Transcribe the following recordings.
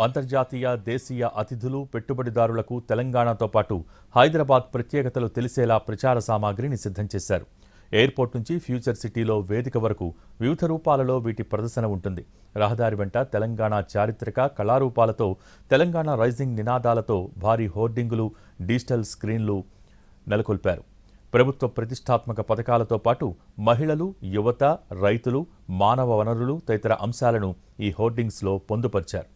అంతర్జాతీయ, దేశీయ అతిథులు, పెట్టుబడిదారులకు తెలంగాణతో పాటు హైదరాబాద్ ప్రత్యేకతలు తెలిసేలా ప్రచార సామాగ్రిని సిద్ధం చేశారు. ఎయిర్పోర్ట్ నుంచి ఫ్యూచర్ సిటీలో వేదిక వరకు వివిధ రూపాలలో వీటి ప్రదర్శన ఉంటుంది. రహదారి వెంట తెలంగాణ చారిత్రక కళారూపాలతో, తెలంగాణ రైజింగ్ నినాదాలతో భారీ హోర్డింగులు, డిజిటల్ స్క్రీన్లు నెలకొల్పారు. ప్రభుత్వ ప్రతిష్టాత్మక పథకాలతో పాటు మహిళలు, యువత, రైతులు, మానవ వనరులు తదితర అంశాలను ఈ హోర్డింగ్స్లో పొందుపరిచారు.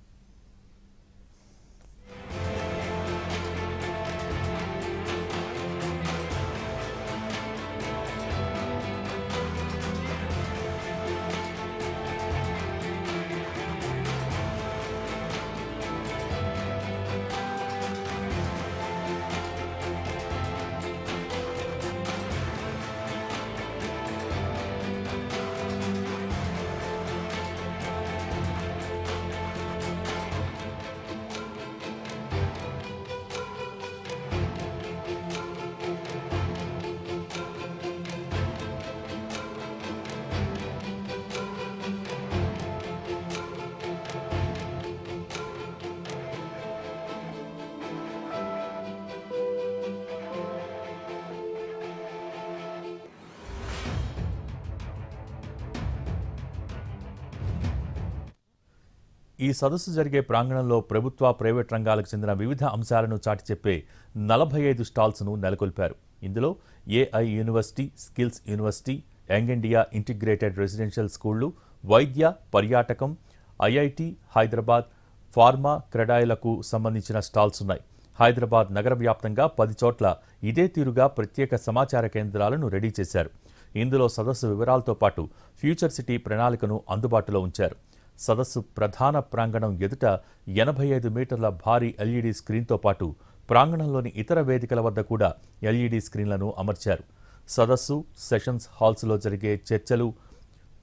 ఈ సదస్సు జరిగే ప్రాంగణంలో ప్రభుత్వ, ప్రైవేట్ రంగాలకు చెందిన వివిధ అంశాలను చాటి చెప్పే 45 స్టాల్స్ను నెలకొల్పారు. ఇందులో AI university, skills university, young India integrated residential స్కూళ్లు, వైద్య, పర్యాటకం, ఐఐటి హైదరాబాద్, ఫార్మా, క్రెడాయిలకు సంబంధించిన స్టాల్స్ ఉన్నాయి. హైదరాబాద్ నగర వ్యాప్తంగా 10 చోట్ల ఇదే తీరుగా ప్రత్యేక సమాచార కేంద్రాలను రెడీ చేశారు. ఇందులో సదస్సు వివరాలతో పాటు ఫ్యూచర్ సిటీ ప్రణాళికను అందుబాటులో ఉంచారు. సదస్సు ప్రధాన ప్రాంగణం ఎదుట 85 మీటర్ల భారీ ఎల్ఈడీ స్క్రీన్తో పాటు ప్రాంగణంలోని ఇతర వేదికల వద్ద కూడా ఎల్ఈడీ స్క్రీన్లను అమర్చారు. సదస్సు, సెషన్స్ హాల్స్లో జరిగే చర్చలు,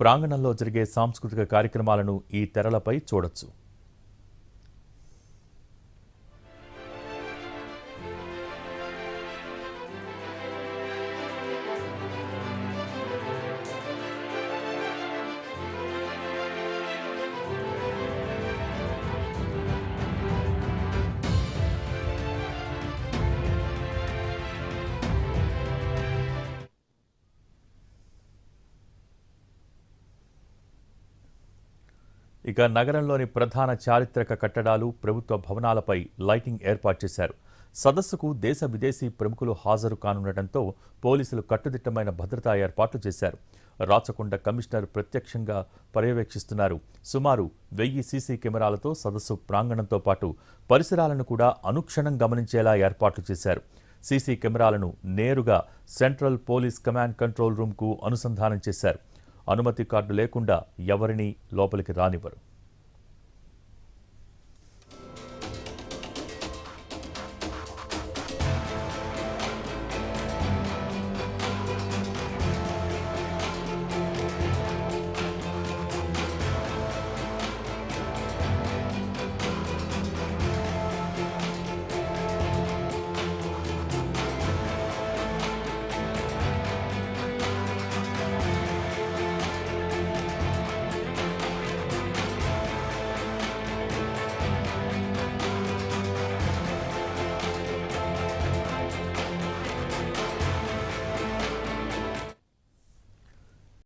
ప్రాంగణంలో జరిగే సాంస్కృతిక కార్యక్రమాలను ఈ తెరలపై చూడొచ్చు. ఇక నగరంలోని ప్రధాన చారిత్రక కట్టడాలు, ప్రభుత్వ భవనాలపై లైటింగ్ ఏర్పాటు చేశారు. సదస్సుకు దేశ, విదేశీ ప్రముఖులు హాజరు కానుండటంతో పోలీసులు కట్టుదిట్టమైన భద్రతా ఏర్పాట్లు చేశారు. రాచకొండ కమిషనర్ ప్రత్యక్షంగా పర్యవేక్షిస్తున్నారు. సుమారు 1000 సీసీ కెమెరాలతో సదస్సు ప్రాంగణంతో పాటు పరిసరాలను కూడా అనుక్షణం గమనించేలా ఏర్పాట్లు చేశారు. సీసీ కెమెరాలను నేరుగా సెంట్రల్ పోలీస్ కమాండ్ కంట్రోల్ రూమ్కు అనుసంధానం చేశారు. అనుమతి కార్డు లేకుండా ఎవరినీ లోపలికి రానివ్వరు.